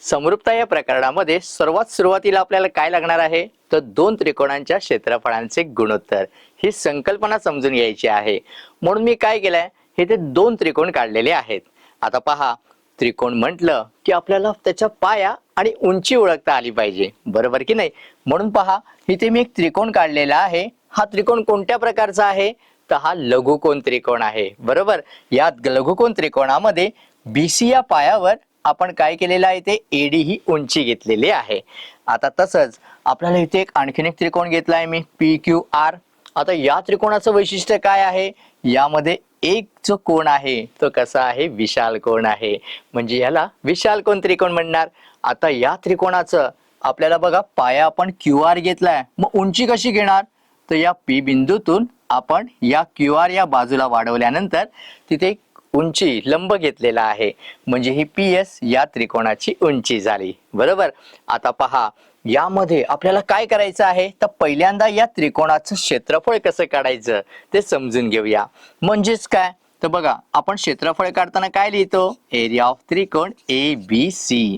समरूपता या प्रकरणामध्ये सर्वात सुरुवातीला आपल्याला काय लागणार आहे तर दोन त्रिकोणांच्या क्षेत्रफळांचे गुणोत्तर ही संकल्पना समजून घ्यायची आहे। म्हणून मी काय केलंय, हे ते दोन त्रिकोण काढलेले आहेत। आता पहा, त्रिकोण म्हटलं की आपल्याला त्याच्या पाया आणि उंची ओळखता आली पाहिजे, बरोबर की नाही। म्हणून पहा, इथे मी एक त्रिकोण काढलेला आहे। हा त्रिकोण कोणत्या प्रकारचा आहे तर हा लघुकोन त्रिकोण आहे, बरोबर। या लघुकोन त्रिकोणामध्ये BC या पायावर आपण काय केलेलं आहे ते AD ही उंची घेतलेली आहे। आता तसंच आपल्याला इथे एक आणखीन एक त्रिकोण घेतलाय मी PQR। आता या त्रिकोणाचं वैशिष्ट्य काय आहे, यामध्ये एक जो कोण आहे तो कसा आहे, विशाल कोण आहे, म्हणजे याला विशाल कोन त्रिकोण म्हणणार। आता या त्रिकोणाचं आपल्याला बघा, पाया आपण QR घेतलाय, मग उंची कशी घेणार तर या P बिंदूतून आपण या QR या बाजूला वाढवल्यानंतर तिथे उंची लंब घेतलेला आहे, म्हणजे ही PS या त्रिकोणाची उंची झाली, बरोबर। आता पहा, यामध्ये आपल्याला काय करायचं आहे तर पहिल्यांदा या त्रिकोणाचं क्षेत्रफळ कसं काढायचं ते समजून घेऊया। म्हणजेच काय तर बघा, आपण क्षेत्रफळ काढताना काय लिहितो, एरिया ऑफ त्रिकोण ABC।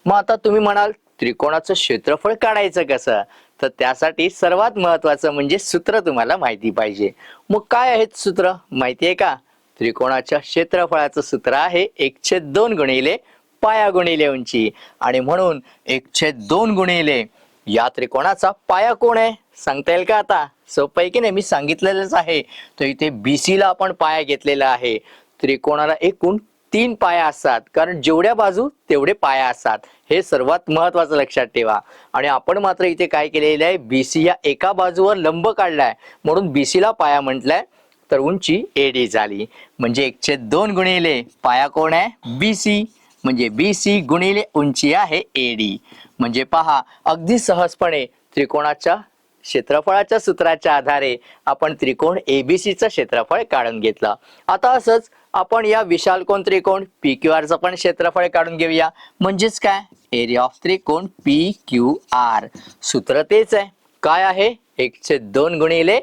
मग आता तुम्ही म्हणाल त्रिकोणाचं क्षेत्रफळ काढायचं कसं, तर त्यासाठी सर्वात महत्वाचं म्हणजे सूत्र तुम्हाला माहिती पाहिजे। मग काय आहे सूत्र माहिती आहे का, त्रिकोणाच्या क्षेत्रफळाचं सूत्र आहे 1/2 गुणिले पाया गुणिले उंची। आणि म्हणून 1/2 गुणिले या त्रिकोणाचा पाया कोण आहे सांगता येईल का, आता सोपं आहे की नाही, मी सांगितलेलंच आहे। तर इथे BC ला आपण पाया घेतलेला आहे। त्रिकोणाला एकूण 3 पाया असतात, कारण जेवढ्या बाजू तेवढे पाया असतात, हे सर्वात महत्वाचं लक्षात ठेवा। आणि आपण मात्र इथे काय केलेलं आहे, BC या एका बाजूवर लंब काढलाय, म्हणून BC ला पाया म्हटलंय, तर उंची AD झाली। म्हणजे 1/2 गुणिले पाया कोण आहे BC, म्हणजे BC गुणिले उंची आहे AD। म्हणजे पहा, अगदी सहजपणे त्रिकोणाच्या क्षेत्रफळाच्या सूत्राच्या आधारे आपण त्रिकोण ABCचं क्षेत्रफळ काढून घेतलं। आता असंच आपण या विशाल कोन त्रिकोण PQR चं पण क्षेत्रफळ काढून घेऊया। म्हणजेच काय, एरिया ऑफ त्रिकोण PQR। सूत्र तेच आहे, काय आहे 1/2 गुणिले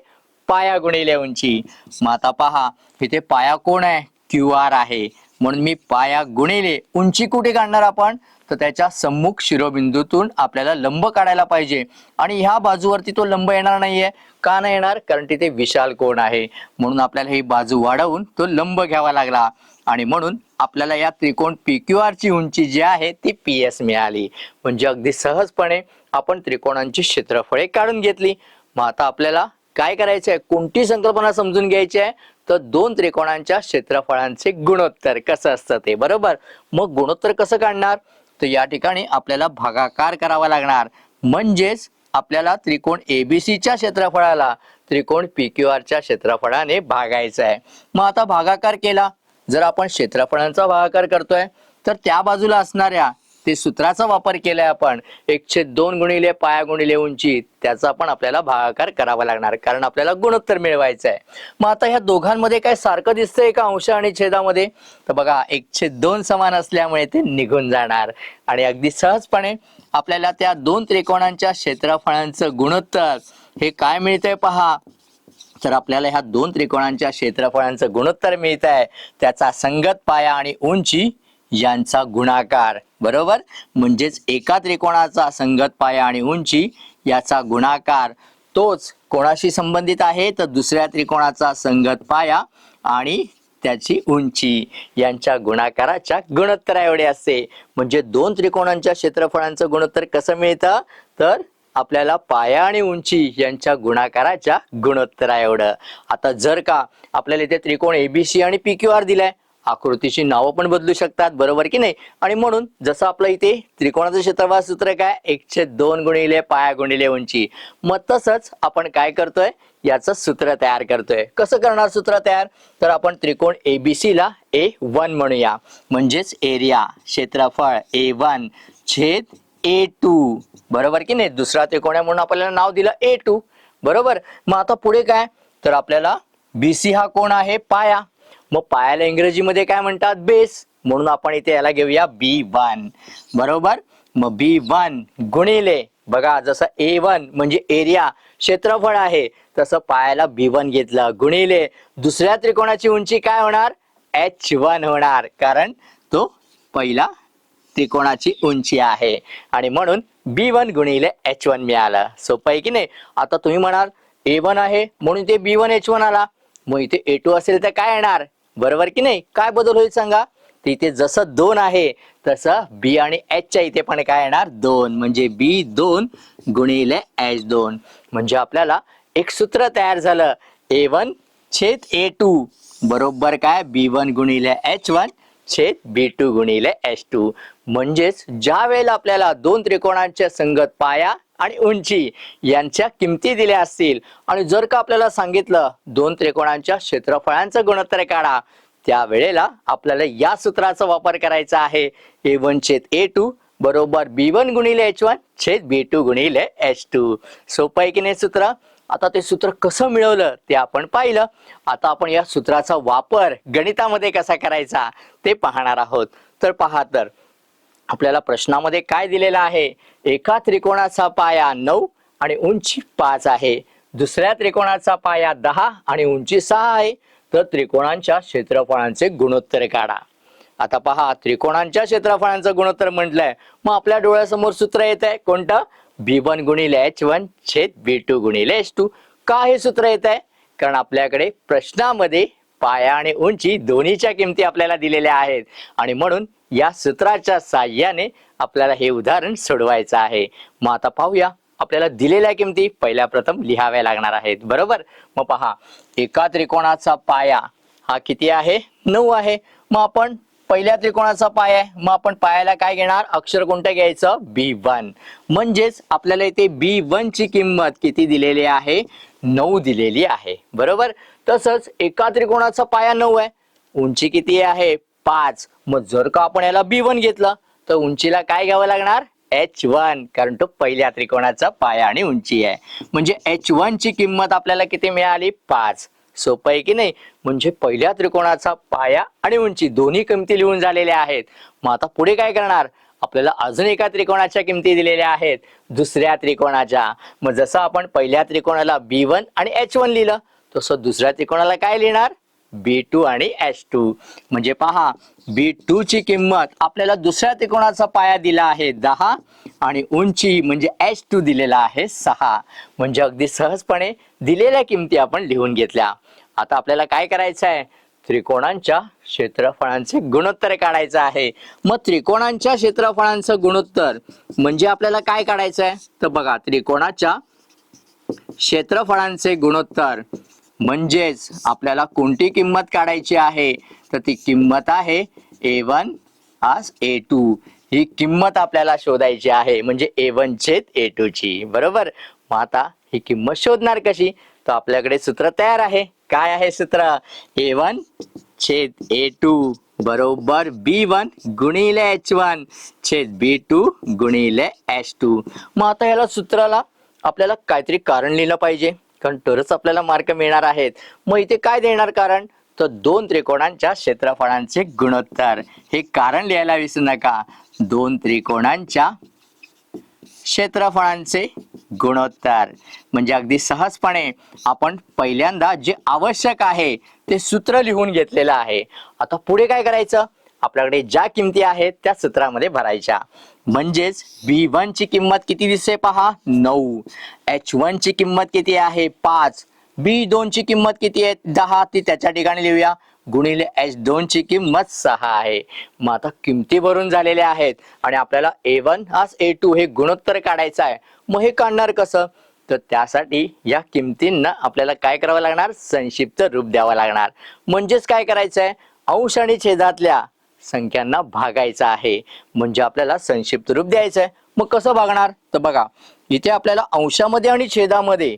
पाया गुणिले उंची। मग आता पहा, इथे पाया कोण आहे QR आहे, म्हणून मी पाया गुणिले उंची कुठे काढणार आपण तर त्याच्या सम्मुख शिरोबिंदूतून आपल्याला लंब काढायला पाहिजे। आणि ह्या बाजूवरती तो लंब येणार नाहीये, का नाही येणार, कारण तिथे विशाल कोण आहे, म्हणून आपल्याला ही बाजू वाढवून तो लंब घ्यावा लागला। आणि म्हणून आपल्याला या त्रिकोण PQR ची उंची जी आहे ती PS मिळाली। म्हणजे अगदी सहजपणे आपण त्रिकोणांची क्षेत्रफळे काढून घेतली। मग आता आपल्याला काय करायचं आहे, कोणती संकल्पना समजून घ्यायची आहे तर दोन त्रिकोणांच्या क्षेत्रफळांचे गुणोत्तर कसं असतं ते, बरोबर। मग गुणोत्तर कसं काढणार तर या ठिकाणी आपल्याला भागाकार करावा लागणार, म्हणजेच आपल्याला त्रिकोण ABC च्या क्षेत्रफळाला त्रिकोण PQR च्या क्षेत्रफळाने भागायचं आहे। मग आता भागाकार केला, जर आपण क्षेत्रफळांचा भागाकार करतोय तर त्या बाजूला असणाऱ्या ते सूत्राचा वापर केलाय आपण 1/2 गुणिले पाया गुणिले उंची, त्याचा पण आपल्याला भागाकार करावा लागणार, कारण आपल्याला गुणोत्तर मिळवायचं आहे। मग आता ह्या दोघांमध्ये काय सारखं दिसतंय का अंश आणि छेदामध्ये तर बघा, 1/2 समान असल्यामुळे ते निघून जाणार। आणि अगदी सहजपणे आपल्याला त्या दोन त्रिकोणांच्या क्षेत्रफळांचं गुणोत्तर हे काय मिळतंय पहा, तर आपल्याला ह्या दोन त्रिकोणांच्या क्षेत्रफळांचं गुणोत्तर मिळत आहे त्याचा संगत पाया आणि उंची यांचा गुणाकार, बरोबर। म्हणजेच एका त्रिकोणाचा संगत पाया आणि उंची याचा गुणाकार तोच कोणाशी संबंधित आहे तर दुसऱ्या त्रिकोणाचा संगत पाया आणि त्याची उंची यांच्या गुणाकाराच्या गुणोत्तरा एवढे असते। म्हणजे दोन त्रिकोणांच्या क्षेत्रफळांचं गुणोत्तर कसं मिळतं तर आपल्याला पाया आणि उंची यांच्या गुणाकाराच्या गुणोत्तरा एवढं। आता जर का आपल्याला इथे त्रिकोण ABC आणि PQR दिलाय, आकृतीची नावं पण बदलू शकतात, बरोबर की नाही। आणि म्हणून जसं आपलं इथे त्रिकोणाचं क्षेत्रफळ सूत्र काय 1/2 गुणिले पाया गुणिले उंची, मग तसंच आपण काय करतोय याचं सूत्र तयार करतोय। कसं करणार सूत्र तयार तर आपण त्रिकोण ABC ला A1 म्हणूया, म्हणजेच एरिया क्षेत्रफळ A1 छेद A2, बरोबर की नाही। दुसरा त्रिकोण आहे म्हणून आपल्याला नाव दिलं A2, बरोबर। मग आता पुढे काय तर आपल्याला BC हा कोण आहे पाया, मग पायाला इंग्रजीमध्ये काय म्हणतात बेस, म्हणून आपण इथे याला घेऊया B1, बरोबर। मग B1 गुणिले बघा, जसं A1 म्हणजे एरिया क्षेत्रफळ आहे तसं पायाला B1 घेतलं, गुणिले दुसऱ्या त्रिकोणाची उंची काय होणार H1 होणार, कारण तो पहिला त्रिकोणाची उंची आहे आणि म्हणून B1 गुणिले H1 मिळालं. सोपं आहे की नाही? आता तुम्ही म्हणाल A1 आहे म्हणून ते B1 H1 आला, मग इथे A2 असेल तर काय येणार? बरोबर की नाही? काय बदल होईल सांगा? तर इथे जसं 2 आहे तसं B आणि H च्या इथे पण काय येणार? 2, म्हणजे B2 गुणिले H2. म्हणजे आपल्याला एक सूत्र तयार झालं, A1 छेद A2 बरोबर काय? B1 गुणिले H1 छेद B2 गुणिले H2. म्हणजेच ज्या वेळेला आपल्याला दोन त्रिकोणांच्या संगत पाया आणि उंची यांच्या किमती दिल्या असतील आणि जर का आपल्याला सांगितलं दोन त्रिकोणांच्या क्षेत्रफळांचं गुणोत्तर काढा, त्या वेळेला आपल्याला या सूत्राचा वापर करायचा आहे. A1 छेद A2 बरोबर B1 गुणिले H1 छेद B2 गुणिले H2. सोपं आहे की नाही सूत्र? आता ते सूत्र कसं मिळवलं ते आपण पाहिलं. आता आपण या सूत्राचा वापर गणितामध्ये कसा करायचा ते पाहणार आहोत. तर पहा, तर आपल्याला प्रश्नामध्ये काय दिलेलं आहे? एका त्रिकोणाचा पाया 9 आणि उंची 5 आहे, दुसऱ्या त्रिकोणाचा पाया 10 आणि उंची 6 आहे, तर त्रिकोणांच्या क्षेत्रफळांचे गुणोत्तर काढा. आता पहा, त्रिकोणांच्या क्षेत्रफळांचं गुणोत्तर म्हटलंय, मग आपल्या डोळ्यासमोर सूत्र येत आहे कोणतं? B1 गुणिले H1 छेद B2 गुणिले H2. का हे सूत्र येत आहे? कारण आपल्याकडे प्रश्नामध्ये पाया आणि उंची दोन्हीच्या किमती आपल्याला दिलेल्या आहेत आणि म्हणून या सूत्राच्या साहाय्याने आपल्याला हे उदाहरण सोडवायचं आहे. मग आता पाहूया, आपल्याला दिलेल्या किमती पहिल्या प्रथम लिहाव्या लागणार आहेत. बरोबर? मग पहा, एका त्रिकोणाचा पाया हा किती आहे? 9 आहे. मग आपण पहिल्या त्रिकोणाचा पाया आहे, मग आपण पायाला काय घेणार? अक्षर कोणतं घ्यायचं? B1. म्हणजेच आपल्याला इथे B1 ची किंमत किती दिलेली आहे? 9 दिलेली आहे. बरोबर? तसंच एका त्रिकोणाचा पाया 9 आहे, उंची किती आहे? 5. मग जर का आपण याला B1 घेतलं तर उंचीला काय घ्यावं लागणार? H1, कारण तो पहिल्या त्रिकोणाचा पाया आणि उंची आहे. म्हणजे H1 ची किंमत आपल्याला किती मिळाली? 5. सोपं आहे की नाही? म्हणजे पहिल्या त्रिकोणाचा पाया आणि उंची दोन्ही किमती लिहून झालेल्या आहेत. मग आता पुढे काय करणार? आपल्याला अजून एका त्रिकोणाच्या किमती दिलेल्या आहेत, दुसऱ्या त्रिकोणाच्या. मग जसं आपण पहिल्या त्रिकोणाला B1 आणि H1 लिहिलं, तसं दुसऱ्या त्रिकोणाला काय लिहिणार? B2 आणि H2. म्हणजे पहा, B2 ची किंमत आपल्याला दुसऱ्या त्रिकोणाचा पाया दिला आहे 10 आणि उंची म्हणजे H2 दिलेला आहे 6. म्हणजे अगदी सहजपणे दिलेल्या किमती आपण लिहून घेतल्या. आता आपल्याला काय करायचं आहे? त्रिकोणांच्या क्षेत्रफळांचे गुणोत्तर काढायचं आहे. मग त्रिकोणांच्या क्षेत्रफळांचं गुणोत्तर म्हणजे आपल्याला काय काढायचं आहे? तर बघा, त्रिकोणाच्या क्षेत्रफळांचे गुणोत्तर म्हणजेच आपल्याला कोणती किंमत काढायची आहे? तर ती किंमत आहे A1 as A2. ही किंमत आपल्याला शोधायची आहे, म्हणजे A1 छेद A2 ची. बरोबर? मग आता ही किंमत शोधणार कशी? तर आपल्याकडे सूत्र तयार आहे. काय आहे सूत्र? A1 छेद A2 बरोबर B1 गुणिले H1 छेद B2 गुणिले H2. मग आता याला सूत्राला आपल्याला काहीतरी कारण लिहिलं पाहिजे, कारण तरच आपल्याला मार्क मिळणार आहेत. मग इथे काय देणार कारण? तर दोन त्रिकोणांच्या क्षेत्रफळांचे गुणोत्तर. हे कारण लिहायला विसरू नका. दोन त्रिकोणांच्या क्षेत्रफळांचे गुणोत्तर म्हणजे अगदी सहजपणे आपण पहिल्यांदा जे आवश्यक आहे ते सूत्र लिहून घेतलेलं आहे. आता पुढे काय करायचं? आपल्याकडे ज्या किमती आहेत त्या सूत्रामध्ये भरायच्या. म्हणजेच B1 ची किंमत किती दिसते पहा? 9. H1 ची किंमत किती आहे? 5. B2 ची किंमत किती आहे? 10. ती त्याच्या ठिकाणी लिहूया. गुणिले H2 ची किंमत 6 आहे. मग आता किमती भरून झालेल्या आहेत आणि आपल्याला A1 as A2 हे गुणोत्तर काढायचं आहे. मग हे काढणार कसं? तर त्यासाठी या किमतींना आपल्याला काय करावं लागणार? संक्षिप्त रूप द्यावं लागणार. म्हणजेच काय करायचं आहे? अंश आणि छेदातल्या संख्यांना भागायचं आहे, म्हणजे आपल्याला संक्षिप्त रूप द्यायचं आहे. मग कसं भागणार? तर बघा, इथे आपल्याला अंशामध्ये आणि छेदामध्ये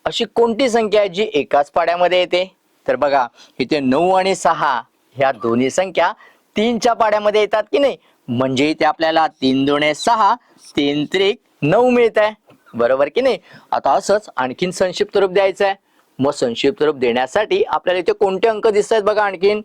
अशी कोणती संख्या आहे जी एकाच पाड्यामध्ये येते? तर बघा, इथे 9 आणि 6 ह्या दोन्ही संख्या 3च्या पाड्यामध्ये येतात की नाही? म्हणजे इथे आपल्याला 3 दुणे 6, 3 त्रिक 9 मिळत आहे. बरोबर की नाही? आता असंच आणखीन संक्षिप्त रूप द्यायचं आहे. मग संक्षिप्त रूप देण्यासाठी आपल्याला इथे कोणते अंक दिसत आहेत? बघा, आणखीन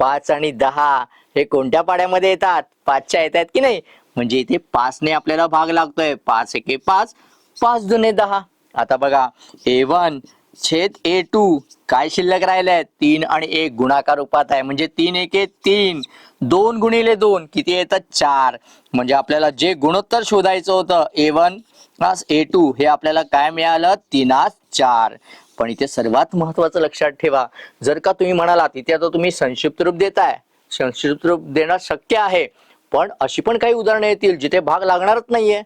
5 आणि 10 हे कोणत्या पाड्यामध्ये येतात? 5च्या येतात की नाही? म्हणजे इथे 5 ने आपल्याला भाग लागतोय. 5 एके 5, 5 दुने 10. आता बघा, A1 छेद A2 काय शिल्लक राहिलंय? 3 आणि 1 गुणाकार रूपात आहे, म्हणजे 3 एके 3, 2 गुणिले 2 किती येतं 4. म्हणजे आपल्याला जे गुणोत्तर शोधायचं होतं A1 प्लस A2 हे आपल्याला काय मिळालं 3/4. पण इथे सर्वात महत्वाचं लक्षात ठेवा, जर का तुम्ही म्हणालात इथे आता तुम्ही संक्षिप्त रूप देताय, संक्षिप्त रूप देणं शक्य आहे, पण अशी पण काही उदाहरणं येतील जिथे भाग लागणारच नाहीये.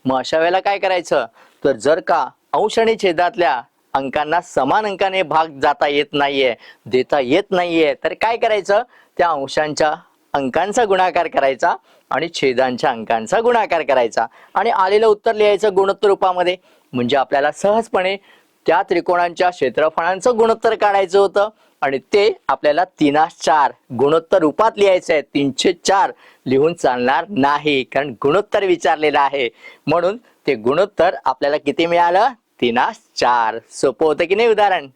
मग अशा वेळेला काय करायचं, तर जर का अंश आणि छेदातल्या अंकांना समान अंकाने भाग जाता येत नाहीये, देता येत नाहीये, तर काय करायचं, त्या अंशांच्या अंकांचा गुणाकार करायचा आणि छेदांच्या अंकांचा गुणाकार करायचा आणि आलेलं उत्तर लिहायचं गुणोत्तर रूपामध्ये. म्हणजे आपल्याला सहजपणे त्या त्रिकोणांच्या क्षेत्रफळांचं गुणोत्तर काढायचं होतं आणि ते आपल्याला 3/4 गुणोत्तर रूपात लिहायचं आहे. 3/4 लिहून चालणार नाही, कारण गुणोत्तर विचारलेलं आहे. म्हणून ते गुणोत्तर आपल्याला किती मिळालं 3/4. सोपं होतं की नाही उदाहरण.